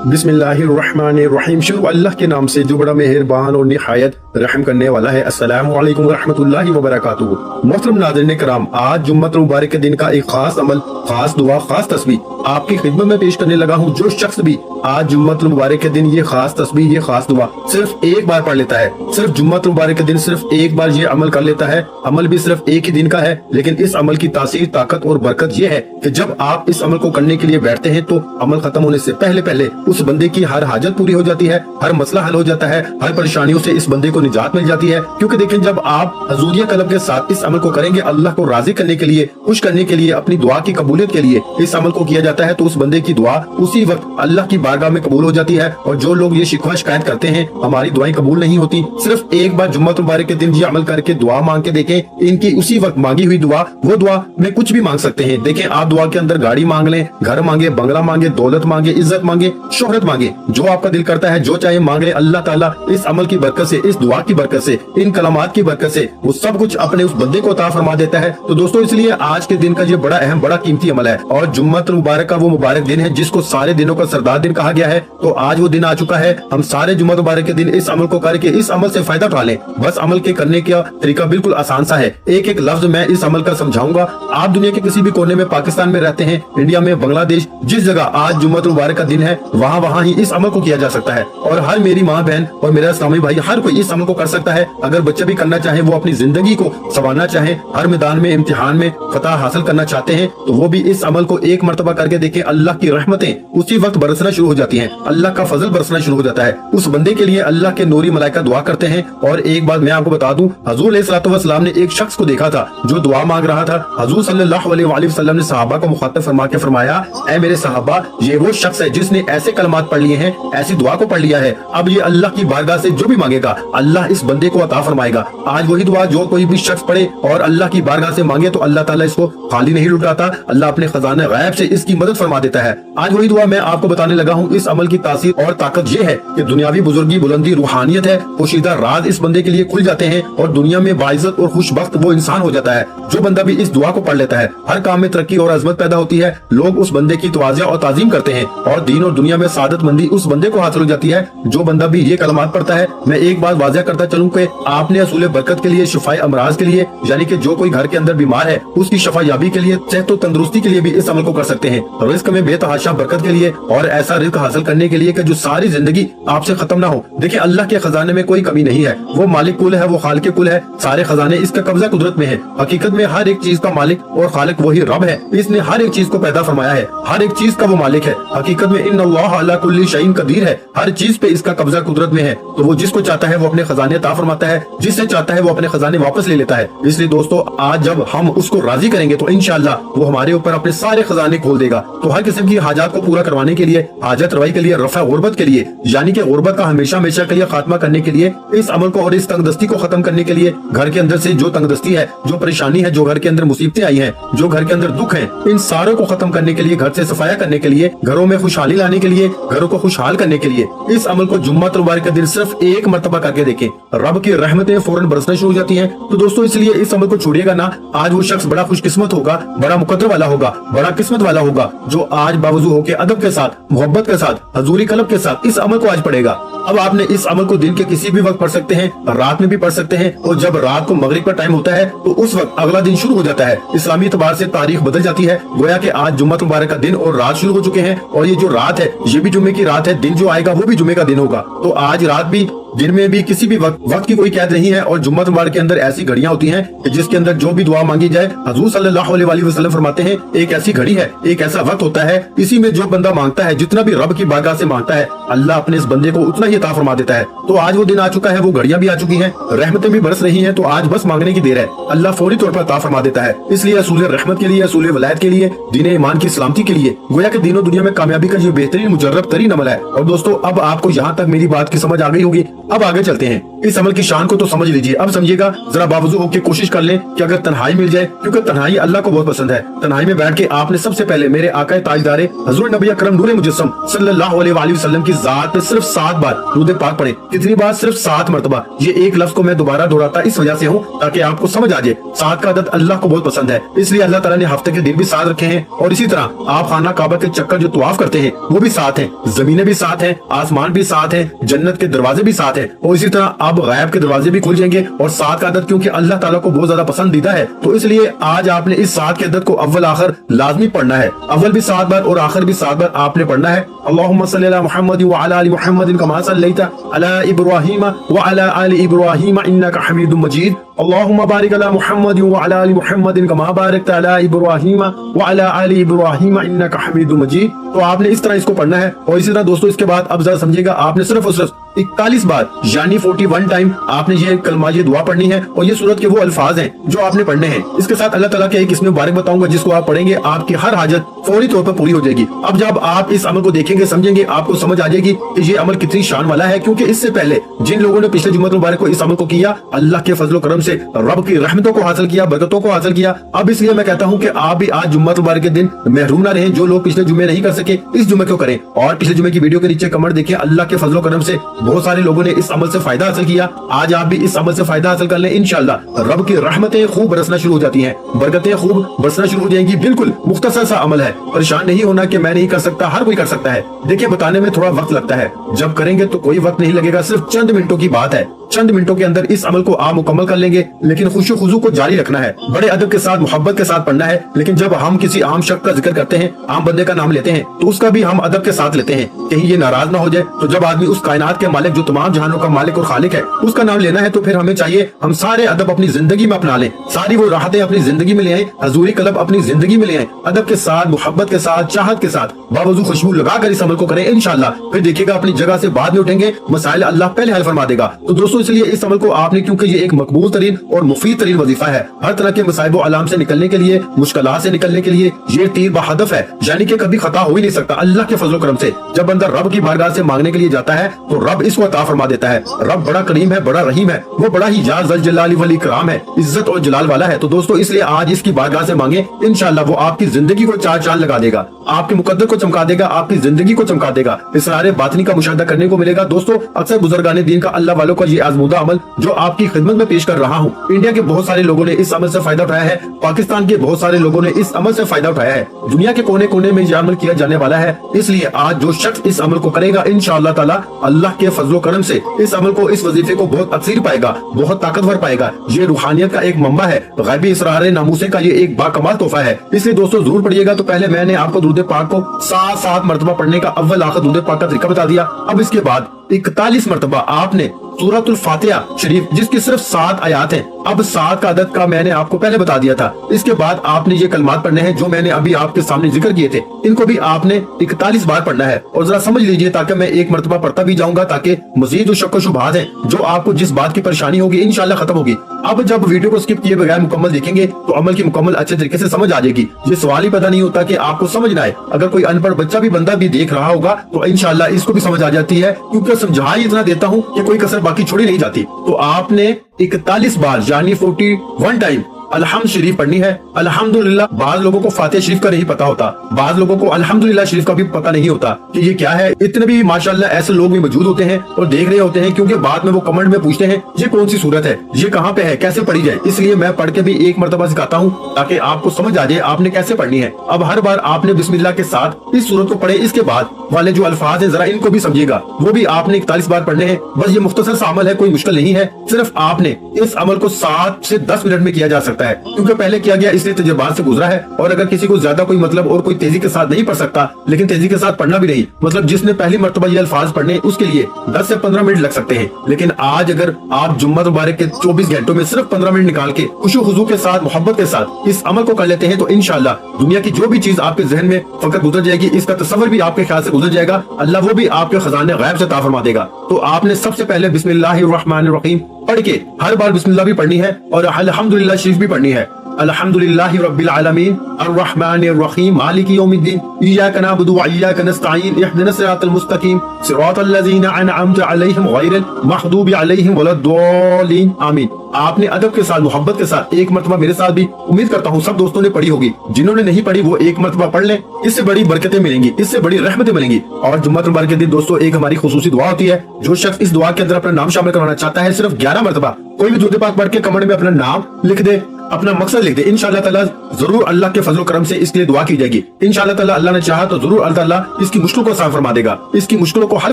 बिस्मिल्लाहिर्रहमानिर्रहीम। शुरू अल्लाह के नाम से जो बड़ा मेहरबान और निहायत रहम करने वाला है। अस्सलामु अलैकुम रहमतुल्लाहि व बरकातुहू। मोहतरम नाज़रीन किराम, आज जुम्मतुल मुबारक के दिन का एक खास अमल, खास दुआ, खास तस्बीह आपकी खिदमत में पेश करने लगा हूँ। जो शख्स भी आज जुम्मतुल मुबारक के दिन ये खास तस्बीह, ये खास दुआ सिर्फ एक बार पढ़ लेता है, सिर्फ जुम्मतुल मुबारक के दिन सिर्फ एक बार ये अमल कर लेता है, अमल भी सिर्फ एक ही दिन का है, लेकिन इस अमल की तासीर, ताकत और बरकत ये है कि जब आप इस अमल को करने के लिए बैठते हैं तो अमल खत्म होने से पहले पहले उस बंदे की हर हाजत पूरी हो जाती है, हर मसला हल हो जाता है, हर परेशानियों से इस बंदे को निजात मिल जाती है। क्योंकि देखें, जब आप हजूरिया कल्ब के साथ इस अमल को करेंगे, अल्लाह को राजी करने के लिए, खुश करने के लिए, अपनी दुआ की कबूलियत के लिए इस अमल को किया जाता है, तो उस बंदे की दुआ उसी वक्त अल्लाह की बारगाह में कबूल हो जाती है। और जो लोग ये शिकवा शिकायत करते हैं हमारी दुआएं कबूल नहीं होती, सिर्फ एक बार जुम्मतुल मुबारक के दिन ये अमल करके दुआ मांग के देखें, इनकी उसी वक्त मांगी हुई दुआ, वो दुआ में कुछ भी मांग सकते हैं। देखें, आप दुआ के अंदर गाड़ी मांग लें, घर मांगे, बंगला मांगे, दौलत मांगे, इज्जत मांगे, शोहरत मांगे, जो आपका दिल करता है, जो चाहे मांग ले। अल्लाह ताला इस अमल की बरकत से, इस दुआ की बरकत से, इन कलामात की बरकत से वो सब कुछ अपने उस बंदे को अता फरमा देता है। तो दोस्तों, इसलिए आज के दिन का ये बड़ा अहम, बड़ा कीमती अमल है और जुम्मतुल मुबारक का वो मुबारक दिन है जिसको सारे दिनों का सरदार दिन कहा गया है। तो आज वो दिन आ चुका है। हम सारे जुम्मतुल मुबारक के दिन इस अमल को करके इस अमल से फायदा उठा लें। बस अमल के करने का तरीका बिल्कुल आसान सा है। एक एक लफ्ज मैं इस अमल का समझाऊंगा। आप दुनिया के किसी भी कोने में, पाकिस्तान में रहते हैं, इंडिया में, बांग्लादेश, जिस जगह आज जुम्मतुल मुबारक का दिन है वहाँ ही इस अमल को किया जा सकता है। और हर मेरी माँ बहन और मेरा इस्लामी भाई, हर कोई इस अमल को कर सकता है। अगर बच्चे भी करना चाहे, वो अपनी जिंदगी को संवारना चाहे, हर मैदान में, इम्तिहान में फतह हासिल करना चाहते हैं, तो वो भी इस अमल को एक मरतबा करके देखें। अल्लाह की रहमतें उसी वक्त बरसना शुरू हो जाती हैं, अल्लाह का फजल बरसना शुरू हो जाता है। उस बंदे के लिए अल्लाह के नूरी मलाइका दुआ करते हैं। और एक बात मैं आपको बता दूं, हजूर अलैहिस्सलातु वस्सलाम ने एक शख्स को देखा था जो दुआ मांग रहा था। हजूर सल्लल्लाहु अलैहि वसल्लम ने सहाबा को मुखातब फरमा के फरमाया, ऐ मेरे सहाबा, ये वो शख्स है जिसने ऐसे कलमात पढ़ लिए हैं, ऐसी दुआ को पढ़ लिया है, अब ये अल्लाह की बारगाह से जो भी मांगेगा अल्लाह इस बंदे को अता फरमाएगा। आज वही दुआ जो कोई भी शख्स पढ़े और अल्लाह की बारगाह से मांगे तो अल्लाह ताला इसको खाली नहीं लुटाता, अल्लाह अपने खजाने गैब से इसकी मदद फरमा देता है। आज वही दुआ मैं आपको बताने लगा हूँ। इस अमल की तासीर और ताकत ये है कि दुनियावी बुजुर्गी, बुलंदी, रूहानियत है, पोशीदा राज इस बंदे के लिए खुल जाते हैं और दुनिया में बाइज्जत और खुशबख्त वो इंसान हो जाता है। जो बंदा भी इस दुआ को पढ़ लेता है, हर काम में तरक्की और अजमत पैदा होती है। लोग उस बंदे की तवाज़ुअ और ताज़ीम करते हैं और दीन और दुनिया में सादत मंदी उस बंदे को हासिल हो जाती है। जो बंदा भी ये कलमात पढ़ता है, मैं एक बात वाज़ह करता चलूं कि आपने असूल बरकत के लिए, शिफाए अमराज के लिए, यानी कि जो कोई घर के अंदर बीमार है उसकी शफा याबी के लिए, सेहत और तंदुरुस्ती के लिए भी इस अमल को कर सकते हैं। रिस्क में बेतहाशा बरकत के लिए और ऐसा रिस्क हासिल करने के लिए कि जो सारी जिंदगी आपसे खत्म ना हो। देखिए, अल्लाह के खजाने में कोई कमी नहीं है, वो मालिक कुल है, वो खालिक कुल है, सारे खजाने इसका कब्जा कुदरत में है। हकीकत में हर एक चीज का मालिक और खालिक वही रब है। इसने हर एक चीज को पैदा फरमाया है, हर एक चीज का वो मालिक है। हकीकत में इन्नल्लाह अला कुल्ली शैइन कदीर है, हर चीज पे इसका कब्जा कुदरत में है। तो वो जिसको चाहता है वो अपने खजाने अता फरमाता है, जिससे चाहता है वो अपने खजाने वापस ले लेता है। इसलिए दोस्तों, आज जब हम उसको राजी करेंगे तो इंशाअल्लाह वो हमारे ऊपर अपने सारे खजाने खोल देगा। तो हर किस्म की हाजात को पूरा करवाने के लिए, हाजत रवाई के लिए, रफा गुर्बत के लिए, यानी कि गुर्बत का हमेशा हमेशा के लिए खात्मा करने के लिए, इस अमल को और इस तंगदस्ती को खत्म करने के लिए, घर के अंदर से जो तंगदस्ती है, जो परेशानी है, जो घर के अंदर मुसीबतें आई हैं, जो घर के अंदर दुख है, इन सारों को खत्म करने के लिए, घर से सफाया करने के लिए, घरों में खुशहाली लाने के लिए, घरों को खुशहाल करने के लिए इस अमल को जुम्मतुल मुबारक के दिन सिर्फ एक मरतबा करके देखें, रब की रहमतें फौरन बरसना शुरू हो जाती हैं। तो दोस्तों, इसलिए इस अमल को छोड़िएगा ना। आज वो शख्स बड़ा खुशकिस्मत होगा, बड़ा मुकद्दर वाला होगा, बड़ा किस्मत वाला होगा जो आज बावजूद होके अदब के साथ, मोहब्बत के साथ, हजूरी कल्ब के साथ इस अमल को आज पढ़ेगा। अब आपने इस अमल को दिन के किसी भी वक्त पढ़ सकते हैं, रात में भी पढ़ सकते हैं, और जब रात को मगरिब का टाइम होता है तो उस वक्त अगला दिन शुरू हो जाता है। इस्लामी एतबार से तारीख बदल जाती है, गोया कि आज जुम्मतुल मुबारक का दिन और रात शुरू हो चुके हैं। और ये जो रात है ये भी जुम्मे की रात है, दिन जो आएगा वो भी जुम्मे का दिन होगा। तो आज रात भी, दिन में भी, किसी भी वक्त की कोई कैद नहीं है। और जुम्मतुल मुबारक के अंदर ऐसी घड़ियां होती हैं कि जिसके अंदर जो भी दुआ मांगी जाए, हजूर सल्लल्लाहु अलैहि वसल्लम फरमाते हैं, एक ऐसी घड़ी है, एक ऐसा वक्त होता है, इसी में जो बंदा मांगता है, जितना भी रब की बारगाह से मांगता है, अल्लाह अपने इस बंदे को उतना ही अता फरमा देता है। तो आज वो दिन आ चुका है, वो घड़ियां भी आ चुकी हैं, रहमतें भी बरस रही हैं। तो आज बस मांगने की देर है, अल्लाह फौरी तौर पर अता फरमा देता है। इसलिए असूल रहमत के लिए, असूल वलायत के लिए, दीन ईमान की सलामती के लिए, गोया कि दीनों दुनिया में कामयाबी का ये बेहतरीन मुजर्रब तरीन अमल है। और दोस्तों, अब आपको यहाँ तक मेरी बात की समझ आ गई होगी। अब आगे चलते हैं। इस अमल की शान को तो समझ लीजिए। अब समझिएगा, जरा बावजूद होकर कोशिश कर लें कि अगर तन्हाई मिल जाए, क्योंकि तन्हाई अल्लाह को बहुत पसंद है। तन्हाई में बैठ के आपने सबसे पहले मेरे आका ताजदारे हजरत नबी अकरम नूर मुजस्सम सल्लल्लाहु अलैहि वसल्लम की जात पे सिर्फ 7 बार दुरूद पाक पढ़े। कितनी बार? सिर्फ 7 मरतबा। ये एक लफ्ज को मैं दोबारा दोहराता इस वजह से हूँ ताकि आपको समझ आ जाए। 7 का अदद अल्लाह को बहुत पसंद है, इसलिए अल्लाह ताला ने हफ्ते के दिन भी 7 रखे हैं। और इसी तरह आप खाना काबा के चक्कर जो तवाफ करते हैं वो भी 7 है, जमीनें भी 7 है, आसमान भी 7 है, जन्नत के दरवाजे भी 7 है, और इसी तरह अब गायब के दरवाजे भी खुल जाएंगे। और 7 का अदद क्योंकि अल्लाह ताला को बहुत ज्यादा पसंदीदा है, तो इसलिए आज आपने इस 7 के अदद को अव्वल आखिर लाजमी पढ़ना है। अव्वल भी 7 बार और आखिर भी 7 बार आपने पढ़ना है। अल्लाहुम्मा सल्ली अला मुहम्मद व अला आलि मुहम्मद कमा सल्लैता अला इब्राहीम व अला आलि इब्राहीम इन्नका हमीदुम मजीद। अल्लाहुम्मा बारिक अला मुहम्मद व अला आलि मुहम्मद कमा बारकता अला इब्राहीम व अला आलि इब्राहीम इन्नका हमीदुम मजीद। तो आपने इस तरह इसको पढ़ना है। और इसी तरह दोस्तों इसके बाद अब जरा समझिएगा, आपने सिर्फ और सिर्फ 41 बार यानी 41 टाइम आपने ये कलमा ये दुआ पढ़नी है। और ये सूरत के वो अल्फाज हैं जो आपने पढ़ने हैं। इसके साथ अल्लाह ताला के एक इसमें मुबारक बताऊंगा जिसको आप पढ़ेंगे आपकी हर हाजत फौरी तौर पर पूरी हो जाएगी। अब जब आप इस अमल को देखेंगे समझेंगे, आपको समझ आ जाएगी कि ये अमल कितनी शान वाला है। क्योंकि इससे पहले जिन लोगों ने पिछले जुम्मत मुबारक को इस अमल को किया, अल्लाह के फजल करम से रब की रहमतों को हासिल किया, बरकतों को हासिल किया। अब इसलिए मैं कहता हूँ कि आप भी आज जुम्मत मुबारक के दिन महरूम ना रहें। जो लोग पिछले जुम्मे नहीं कर सके इस जुम्मे को करें। और पिछले जुम्मे की वीडियो के नीचे कमेंट देखें, अल्लाह के फजल करम से बहुत सारे लोगों ने इस अमल से फायदा हासिल किया। आज आप भी इस अमल से फायदा हासिल कर लें। इंशाअल्लाह रब की रहमतें खूब बरसना शुरू हो जाती हैं, बरकतें खूब बरसना शुरू हो जाएंगी। बिल्कुल मुख्तसर सा अमल है, परेशान नहीं होना कि मैं नहीं कर सकता, हर कोई कर सकता है। देखिए बताने में थोड़ा वक्त लगता है, जब करेंगे तो कोई वक्त नहीं लगेगा, सिर्फ चंद मिनटों की बात है। चंद मिनटों के अंदर इस अमल को आप मुकम्मल कर लेंगे। लेकिन खुशो खुजू को जारी रखना है, बड़े अदब के साथ मोहब्बत के साथ पढ़ना है। लेकिन जब हम किसी आम शख्स का जिक्र करते हैं, आम बंदे का नाम लेते हैं, तो उसका भी हम अदब के साथ लेते हैं, कहीं ये नाराज ना हो जाए। तो जब आदमी उस कायनात के मालिक जो तमाम जहानों का मालिक और खालिक है उसका नाम लेना है, तो फिर हमें चाहिए हम सारे अदब अपनी जिंदगी में अपना लें, सारी वो राहतें अपनी जिंदगी में ले आए, हजूरी कलब अपनी जिंदगी में ले आए, अदब के साथ, मोहब्बत के साथ, चाहत के साथ, बावजूद खुशबू लगा कर इस अमल को करें। इंशाअल्लाह फिर देखिएगा अपनी जगह से बाद में उठेंगे, मसाइल अल्लाह पहले हल फरमा देगा। तो दोस्तों इसलिए इस अमल को आपने, क्योंकि ये एक मकबूल तरीन और मुफीद तरीन वजीफा है, हर तरह के मसाइब अलाम से निकलने के लिए, मुश्किलात से निकलने के लिए ये तीर बहदफ है, यानी कि कभी खता हो ही नहीं सकता। अल्लाह के फजल करम से जब बंदा रब की बारगाह से मांगने के लिए जाता है तो रब इसको अता फरमा देता है। रब बड़ा करीम है, बड़ा रहीम है, वो बड़ा ही जल जलाली वल इकराम है, इज्जत और जलाल वाला है। तो दोस्तों इसलिए आज इसकी बारगाह से मांगे, इंशाअल्लाह वो आपकी जिंदगी को चार चांद लगा देगा, आपके मुकद्दर को चमका देगा, आपकी जिंदगी को चमका देगा। इसरार बातिनी का मुशाहिदा करने को मिलेगा। दोस्तों अक्सर बुजुर्गाने दीन का अल्लाह वालों का ये आजमूदा अमल जो आपकी खिदमत में पेश कर रहा हूँ, इंडिया के बहुत सारे लोगों ने इस अमल से फायदा उठाया है, पाकिस्तान के बहुत सारे लोगों ने इस अमल से फायदा उठाया है, दुनिया के कोने कोने में ये अमल किया जाने वाला है। इसलिए आज जो शख्स इस अमल को करेगा इंशाअल्लाह ताला अल्लाह के फजलो करम से इस अमल को, इस वजीफे को बहुत अक्सीर पाएगा, बहुत ताकतवर पाएगा। ये रूहानियत का एक मंबा है, गैबी इसरार नामूसे का ये एक बाकमाल तोहफा है। इसलिए दोस्तों जरूर पढ़िएगा। तो पहले मैंने आपको दुरूद पाक को 7 मरतबा पढ़ने का अव्वल आखिर दुरूद पाक का तरीका बता दिया। अब इसके बाद 41 मरतबा आपने सूरतुल फातिहा शरीफ, जिसकी सिर्फ 7 आयात हैं, अब 7 का अदद का मैंने आपको पहले बता दिया था। इसके बाद आपने ये कलमात पढ़ने हैं जो मैंने अभी आपके सामने जिक्र किए थे, इनको भी आपने 41 बार पढ़ना है। और जरा समझ लीजिए, ताकि मैं एक मरतबा पढ़ता भी जाऊंगा, ताकि मजीद जो शक व शुबहात है, जो आपको जिस बात की परेशानी होगी इंशाअल्लाह खत्म होगी। अब जब वीडियो को स्किप किए बगैर मुकम्मल देखेंगे तो अमल की मुकम्मल अच्छे तरीके से समझ आ जाएगी। ये सवाल ही पैदा नहीं होता कि आपको समझ ना आए। अगर कोई अनपढ़ बच्चा भी बंदा भी देख रहा होगा तो इंशाअल्लाह इसको भी समझ आ जाती है, क्योंकि समझा ही इतना देता हूँ कि कोई कसर बाकी छोड़ी नहीं जाती। तो आपने 41 बार यानी 41 टाइम अलहम्द शरीफ पढ़नी है। अल्हम्दुलिल्लाह, बाज लोगों को फातिहा शरीफ का नहीं पता होता, बाज लोगों को अल्हम्दुलिल्लाह शरीफ का भी पता नहीं होता कि ये क्या है। इतने भी माशाअल्लाह ऐसे लोग भी मौजूद होते हैं और देख रहे होते हैं, क्योंकि बाद में वो कमेंट में पूछते हैं ये कौन सी सूरत है, ये कहाँ पे है, कैसे पढ़ी जाए। इसलिए मैं पढ़ के भी एक मरतबा सिखाता हूँ ताकि आपको समझ आ जाए आपने कैसे पढ़नी है। अब हर बार आपने बिस्मिल्लाह के साथ इस सूरत को पढ़े, इसके बाद वाले जो अल्फाज है जरा इनको भी समझिएगा, वो भी आपने 41 बार पढ़ने हैं। बस ये मुख्तसर सा अमल है, कोई मुश्किल नहीं है। सिर्फ आपने इस अमल को 7 से 10 मिनट में किया जा सकता है, क्योंकि पहले किया गया इसलिए तजुर्बात से गुजरा है। और अगर किसी को ज्यादा कोई मतलब और कोई तेजी के साथ नहीं पढ़ सकता, लेकिन तेजी के साथ पढ़ना भी नहीं, मतलब जिसने पहली मर्तबा ये अल्फाज पढ़ने, उसके लिए 10 से 15 मिनट लग सकते हैं। लेकिन आज अगर आप जुम्मा मुबारक के 24 घंटों में सिर्फ 15 मिनट निकाल के खुशू खुजू के साथ, मोहब्बत के साथ इस अमल को कर लेते हैं तो इंशाअल्लाह दुनिया की जो भी चीज आपके जहन में फकत गुजर जाएगी, इसका तसव्वुर भी आपके ख्याल से गुजर जाएगा, अल्लाह वो भी आपके खजाने गैब से अता फरमा देगा। तो आपने सबसे पहले बिस्मिल्लाहिर्रहमानिर्रहीम पढ़ के हर बार बिस्मिल्लाह भी पढ़नी है और अल्हम्दुलिल्लाह शरीफ भी पढ़नी है। अल्हम्दुलिल्लाहि रब्बिल आलमीन अर्रहमानिर रहीम मालिकि यौमिद्दीन इय्याका नअबुदु व इय्याका नस्तईन इहदिनस सिरातल मुस्तकीम सिरातल लज़ीना अनअमता अलैहिम गैरिल मग़दूबि अलैहिम वलद्दालीन आमीन। आपने अदब के साथ, मोहब्बत के साथ एक मरतबा मेरे साथ भी, उम्मीद करता हूँ सब दोस्तों ने पढ़ी होगी। जिन्होंने नहीं पढ़ी वो एक मरतबा पढ़ लें, इससे बड़ी बरकतें मिलेंगी, इससे बड़ी रहमतें मिलेंगी। और जुम्मतुल मुबारक के दिन दोस्तों एक हमारी खुसूसी दुआ होती है। जो शख्स इस दुआ के अंदर अपना नाम शामिल करवाना चाहता है, सिर्फ 11 मरतबा कोई भी दुरूद पाक पढ़ के कमेंट में अपना नाम लिख दे, अपना मकसद लिख दे। इंशाअल्लाह ताला जरूर अल्लाह के फजल करम से इसके लिए दुआ की जाएगी। इंशाअल्लाह ताला अल्लाह ने चाहा तो जरूर अल्लाह ताला इसकी मुश्किलों को आसान फरमा देगा, इसकी मुश्किलों को हल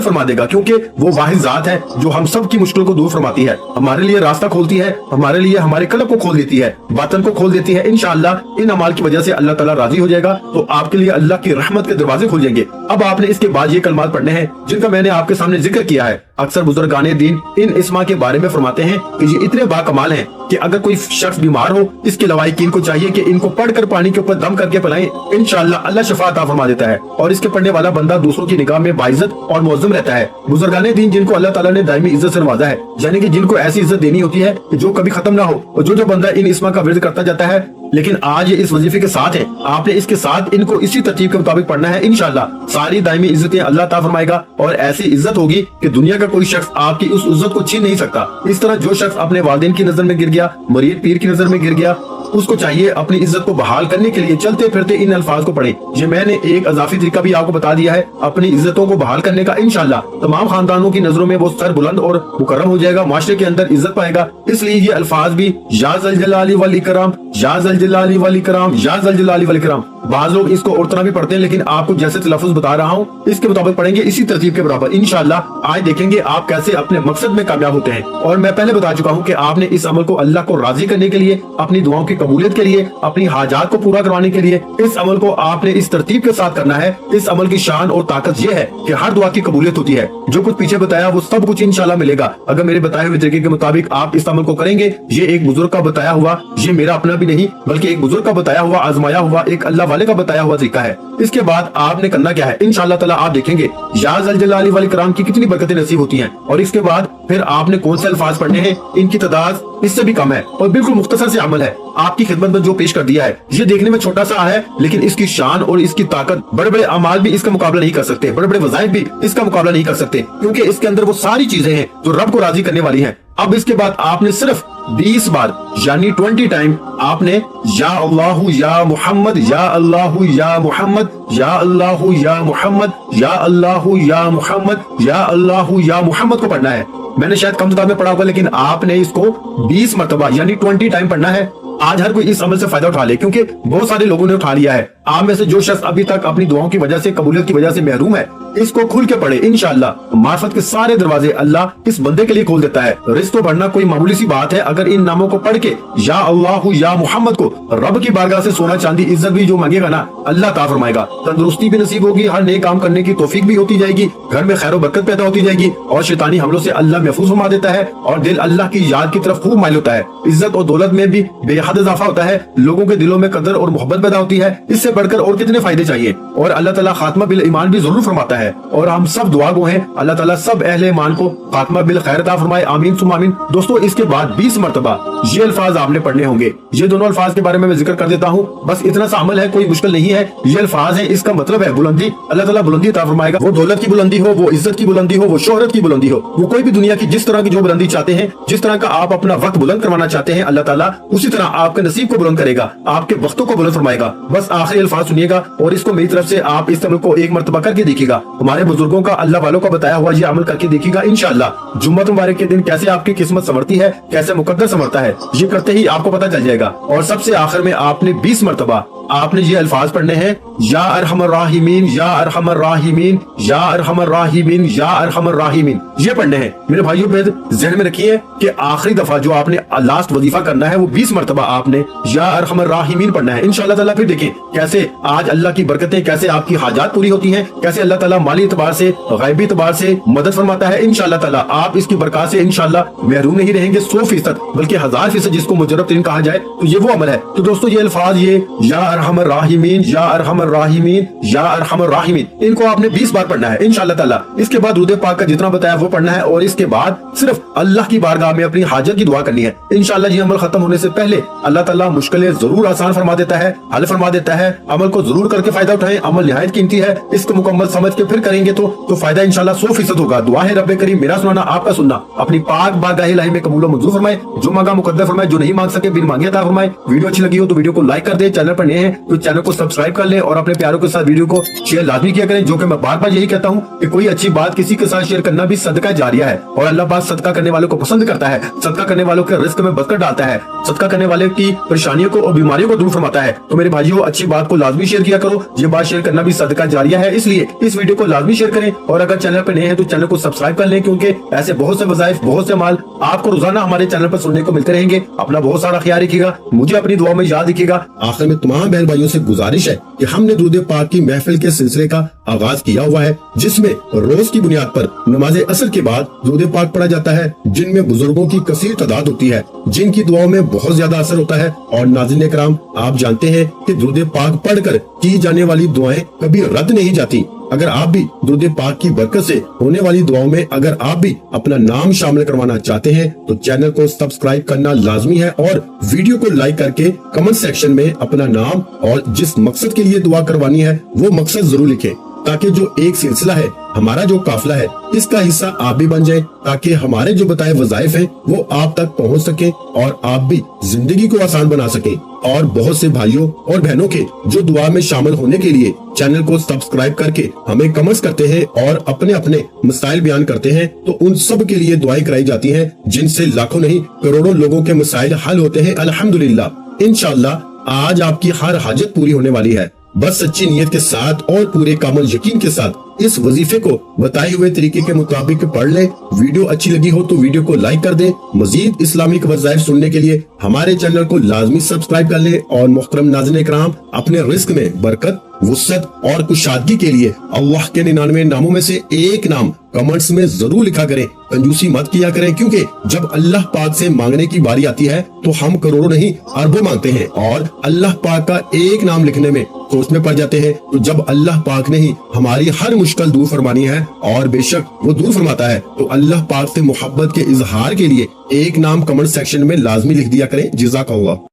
फरमा देगा, क्योंकि वो वाहिद जात है जो हम सब की मुश्किलों को दूर फरमाती है, हमारे लिए रास्ता खोलती है, हमारे लिए हमारे कल्ब को खोल देती है, बातन को खोल देती है। इंशाअल्लाह इन अमाल की वजह से अल्लाह ताला राजी हो जाएगा, तो आपके लिए अल्लाह की रहमत के दरवाजे खुल जाएंगे। अब आपने इसके बाद ये कलमात पढ़ने हैं जिनका मैंने आपके सामने जिक्र किया है। अक्सर बुजुर्गाने दीन इन इस्मा के बारे में फरमाते हैं कि ये इतने बाकमाल हैं कि अगर कोई शख्स बीमार हो, इसके लवाइकीन को चाहिए कि इनको पढ़कर पानी के ऊपर दम करके पिलाएं, इंशाअल्लाह अल्लाह शफा अता फरमा देता है और इसके पढ़ने वाला बंदा दूसरों की निगाह में बाइज्जत और मुअज़्ज़म रहता है। बुजुर्गाने दीन जिनको अल्लाह ताला ने दायमी इज्जत से नवाजा है, यानी कि जिनको ऐसी इज्जत देनी होती है कि जो कभी खत्म ना हो, और जो बंदा इन इस्मा का विर्द करता जाता है, लेकिन आज ये इस वजीफे के साथ है, आपने इसके साथ इनको इसी तरतीब के मुताबिक पढ़ना है। इंशाअल्लाह सारी दायमी इज्जतें अल्लाह अता फरमाएगा और ऐसी इज्जत होगी कि दुनिया का कोई शख्स आपकी उस इज्जत को छीन नहीं सकता। इस तरह जो शख्स अपने वालिदैन की नजर में गिर गया, मरीद पीर की नजर में गिर गया, उसको चाहिए अपनी इज्जत को बहाल करने के लिए चलते फिरते इन अल्फाज को पढ़े। ये मैंने एक अजाफी तरीका भी आपको बता दिया है अपनी इज्जतों को बहाल करने का। इंशाअल्लाह तमाम खानदानों की नजरों में वो सर बुलंद और मुकर्रम हो जाएगा, माशरे के अंदर इज्जत पाएगा। इसलिए ये अल्फाज भी या ज़ल जलाली वल इकराम, या ज़ल जलाली वल इकराम, या ज़ल जलाली वल इकराम। बाज लोग इसको और तरह भी पढ़ते हैं, लेकिन आपको जैसे तलफ्फुज़ बता रहा हूँ इसके मुताबिक पढ़ेंगे, इसी तरतीब के बराबर। इंशाअल्लाह आज देखेंगे आप कैसे अपने मकसद में कामयाब होते हैं। और मैं पहले बता चुका हूँ कि आपने इस अमल को अल्लाह को राजी करने के लिए, अपनी दुआओं की कबूलियत के लिए, अपनी हाजात को पूरा करवाने के लिए इस अमल को आपने इस तरतीब के साथ करना है। इस अमल की शान और ताकत ये है कि हर दुआ की कबूलियत होती है। जो कुछ पीछे बताया वो सब कुछ इंशाअल्लाह मिलेगा अगर मेरे बताए हुए तरीके के मुताबिक आप इस अमल को करेंगे। ये एक बुजुर्ग का बताया हुआ, ये मेरा अपना भी नहीं बल्कि एक बुजुर्ग का बताया हुआ, आजमाया हुआ, एक अल्लाह वाले का बताया हुआ तरीका है। इसके बाद आपने करना क्या है, इंशाअल्लाह ताला आप देखेंगे या ज़ल जलाली वल इकराम की कितनी बरकतें नसीब होती हैं। और इसके बाद फिर आपने कौन से अल्फाज पढ़ने हैं, इनकी तादाद इससे भी कम है और बिल्कुल मुख्तसर से अमल है। आपकी खिदमत में जो पेश कर दिया है ये देखने में छोटा सा है, लेकिन इसकी शान और इसकी ताकत बड़े बड़े अमाल भी इसका मुकाबला नहीं कर सकते, बड़े बड़े वज़ाइफ भी इसका मुकाबला नहीं कर सकते, क्योंकि इसके अंदर वो सारी चीजें हैं जो रब को राजी करने वाली हैं। अब इसके बाद आपने सिर्फ 20 बार यानी 20 टाइम आपने या अल्लाहु या मुहम्मद, या अल्लाहु या मुहम्मद, या अल्लाहु या मुहम्मद, या अल्लाहु या मुहम्मद, या अल्लाहु या मुहम्मद को पढ़ना है। मैंने शायद कम तादाद में पढ़ा होगा, लेकिन आपने इसको 20 मरतबा यानी 20 टाइम पढ़ना है। आज हर कोई इस अमल से फायदा उठा ले, क्योंकि बहुत सारे लोगों ने उठा लिया है। आप में से जो शख्स अभी तक अपनी दुआओं की वजह से, कबूलियत की वजह से महरूम है, इसको खुल के पढ़े। इंशाअल्लाह मार्फत के सारे दरवाजे अल्लाह इस बंदे के लिए खोल देता है। रिज़्क़ को बढ़ना कोई मामूली सी बात है। अगर इन नामों को पढ़ के या अल्लाहु या मुहम्मद को रब की बारगाह से सोना चांदी इज्जत भी जो मांगेगा ना, अल्लाह अता फरमाएगा। तंदुरुस्ती भी नसीब होगी, हर नेक काम करने की तौफीक भी होती जाएगी, घर में खैर बरकत पैदा होती जाएगी और शैतानी हमलों से अल्लाह महफूज फरमा देता है और दिल अल्लाह की याद की तरफ खूब माइल होता है। इज्जत और दौलत में भी बेहद इजाफा होता है, लोगों के दिलों में कदर और मोहब्बत पैदा होती है। इससे बढ़कर और कितने फायदे चाहिए। और अल्लाह ताला खात्मा बिल ईमान भी जरूर फरमाता है और हम सब दुआ गो हैं। अल्लाह ताला सब अहले ईमान को खात्मा बिल खैर अता फरमाए, आमीन सुम्मा आमीन। दोस्तों इसके बाद 20 मरतबा ये अल्फाज आपने पढ़ने होंगे। ये दोनों अल्फाज के बारे में मैं जिक्र कर देता हूँ, बस इतना सा अमल है, कोई मुश्किल नहीं है। ये अल्फाज है, इसका मतलब है बुलंदी। अल्लाह ताला बुलंदी अता फरमाएगा। वो दौलत की बुलंदी हो, वो इज्जत की बुलंदी हो, वो शोहरत की बुलंदी हो, वो कोई भी दुनिया की जिस तरह की जो बुलंदी चाहते हैं, जिस तरह का आप अपना वक्त बुलंद करवाना चाहते हैं, अल्लाह ताला उसी तरह आपके नसीब को बुलंद करेगा, आपके वक्तों को बुलंद फरमाएगा। बस आखिरी अल्फाज सुनिएगा और इसको मेरी तरफ से आप इस अमल को एक मरतबा करके देखिएगा। हमारे बुजुर्गों का, अल्लाह वालों का बताया हुआ ये अमल करके देखिएगा। इंशाअल्लाह जुम्मत मुबारक के दिन कैसे आपकी किस्मत संवरती है, कैसे मुकद्दर संवरता है, ये करते ही आपको पता चल जाएगा। और सबसे आखिर में आपने 20 मरतबा आपने ये अल्फाज पढ़ने हैं, या अरहमर राहिमीन, या अरहमर राहिमीन, या अरहमर राहिमीन, या अरहमर राहिमीन, ये पढ़ने हैं। मेरे भाइयों पे ज़हन में रखिए कि आखिरी दफा जो आपने लास्ट वजीफा करना है वो 20 मरतबा आपने या अरहमर राहिमीन पढ़ना है। इंशाअल्लाह ताला फिर देखें कैसे आज अल्लाह की बरकतें, कैसे आपकी हाजात पूरी होती हैं, कैसे अल्लाह ताला माली एतबार से, गैबी एतबार से मदद फरमाता है। इंशाअल्लाह ताला आप इसकी बरकत से इंशाअल्लाह महरूम नहीं रहेंगे 100% बल्कि 1000% जिसको मुजर्रब तरीन कहा जाए, तो ये वो अमल है। तो दोस्तों ये अल्फाज, ये या अरहमर राहिमीन, या अरहमर राहिमीन, या अरहमर राहिमीन। इनको आपने 20 बार पढ़ना है इंशाअल्लाह ताला। इसके बाद दुरूद पाक का जितना बताया वो पढ़ना है और इसके बाद सिर्फ अल्लाह की बारगाह में अपनी हाजत की दुआ करनी है। इंशाअल्लाह ये अमल खत्म होने से पहले अल्लाह ताला मुश्किलें जरूर आसान फरमा देता है, हल फरमा देता है। अमल को जरूर करके फायदा उठाएं, अमल निहायत कीमती है। इसको मुकम्मल समझ के फिर करेंगे तो फायदा इंशाअल्लाह 100% होगा। दुआ है रब्बे करीम मेरा सुनाना आपका सुनना अपनी पाक बारगाह इलाही में कबूल मंजूर फरमाए। जो मांगा मुकद्दर फरमाए, जो नहीं मांग सके बिन मांगे अता फरमाए। वीडियो अच्छी लगी हो तो वीडियो को लाइक कर दे, चैनल पर नए हैं तो चैनल को सब्सक्राइब कर ले और अपने प्यारों के साथ वीडियो को शेयर लाजमी किया करें। जो कि मैं बार बार यही कहता हूँ कि कोई अच्छी बात किसी के साथ शेयर करना भी सदका जारिया है और अल्लाह पाक सदका करने वालों को पसंद करता है, सदका करने वालों के रिस्क में बरकत डालता है, सदका करने वाले की परेशानियों को और बीमारियों को दूर फरमाता है। तो मेरे भाइयों अच्छी बात को लाजमी शेयर किया करो, ये बात शेयर करना भी सदका जारिया है, इसलिए इस वीडियो को लाजमी शेयर करें। और अगर चैनल पर नए हैं तो चैनल को सब्सक्राइब कर लें, क्योंकि ऐसे बहुत से वज़ाइफ, बहुत से माल आपको रोजाना हमारे चैनल पर सुनने को मिलते रहेंगे। अपना बहुत सारा ख्याल रखिएगा, मुझे अपनी दुआ में याद रखिएगा। आखिर में तमाम बहन भाइयों से गुजारिश है कि हमने दुरूद पाक की महफिल के सिलसिले का आगाज किया हुआ है, जिसमें रोज की बुनियाद पर नमाज असर के बाद दुरूद पाक पढ़ा जाता है, जिनमें बुजुर्गों की कसीर तादाद होती है, जिनकी दुआओं में बहुत ज्यादा असर होता है। और नाज़रीन इकराम, आप जानते हैं कि दुरूद पाक पढ़कर की जाने वाली दुआएं कभी रद्द नहीं जाती। अगर आप भी दुरूद पाक की बरकत से होने वाली दुआओं में अगर आप भी अपना नाम शामिल करवाना चाहते हैं तो चैनल को सब्सक्राइब करना लाजमी है और वीडियो को लाइक करके कमेंट सेक्शन में अपना नाम और जिस मकसद के लिए दुआ करवानी है वो मकसद जरूर लिखें, ताकि जो एक सिलसिला है, हमारा जो काफिला है, इसका हिस्सा आप भी बन जाए, ताकि हमारे जो बताए वज़ाइफ हैं वो आप तक पहुंच सके और आप भी जिंदगी को आसान बना सके। और बहुत से भाइयों और बहनों के जो दुआ में शामिल होने के लिए चैनल को सब्सक्राइब करके हमें कमेंट्स करते हैं और अपने अपने मसाइल बयान करते हैं, तो उन सब के लिए दुआएं कराई जाती हैं, जिनसे लाखों नहीं करोड़ों लोगों के मसाइल हल होते हैं अल्हम्दुलिल्लाह। इंशाअल्लाह आज आपकी हर हाजत पूरी होने वाली है। बस सच्ची नीयत के साथ और पूरे कामल यकीन के साथ इस वजीफे को बताए हुए तरीके के मुताबिक पढ़ ले। वीडियो अच्छी लगी हो तो वीडियो को लाइक कर दे। मजीद इस्लामिक वज़ाइफ सुनने के लिए हमारे चैनल को लाजमी सब्सक्राइब कर ले। और मोहतरम नाज़रीन इकराम, अपने रिस्क में बरकत, वुसअत और कुशादगी के लिए अल्लाह के 99 नामों में से एक नाम कमेंट्स में जरूर लिखा करें। कंजूसी मत किया करें, क्योंकि जब अल्लाह पाक से मांगने की बारी आती है तो हम करोड़ों नहीं अरबों मांगते हैं और अल्लाह पाक का एक नाम लिखने में सोच में पड़ जाते हैं। तो जब अल्लाह पाक ने ही हमारी हर मुश्किल दूर फरमानी है और बेशक वो दूर फरमाता है, तो अल्लाह पाक से मोहब्बत के इजहार के लिए एक नाम कमेंट सेक्शन में लाजमी लिख दिया करें। जज़ाकल्लाह।